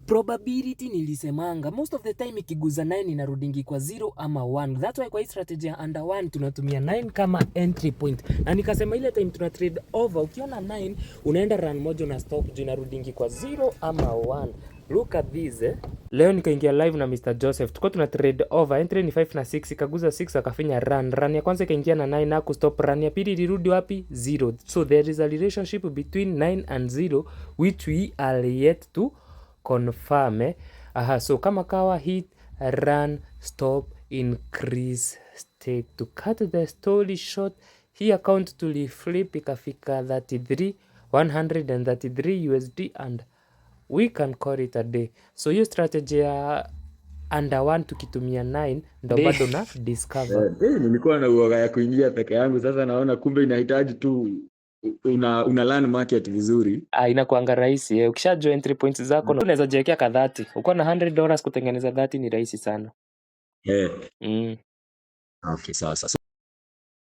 Probability nilisemanga most of the time ikiguza 9 inarudingi kwa 0 ama 1. That's why kwa hii strategy ya under 1 tunatumia 9 kama entry point. Na nikasema ile time tuna trade over, ukiona 9 unaenda run moja na stop juu inarudingi kwa 0 ama 1. Look at this Leo nikaingia live na Mr. Joseph. Tuko tuna trade over. Entry ni 5 na 6, ikaguza 6 akafinya run. Run ya kwanza ikaingia na 9 na kustop. Run ya pili ilirudi wapi? 0. So there is a relationship between 9 and 0 which we are yet to confirm. So kama kawa hit, run, stop, increase, stake. To cut the story short, hii account tuliflip ikafika 133 USD and we can call it a day. So hiyo strategy ya under 1 tukitumia 9 ndo bado na discover. Nilikuwa na uoga ya kuingia peke yangu, sasa naona kumbe inahitaji tu una learn market vizuri. Inakuanga rahisi. Ukishajua entry points zako unaweza jiwekea ka 30. Uko na $100 kutengeneza 30 ni rahisi sana. Okay, sasa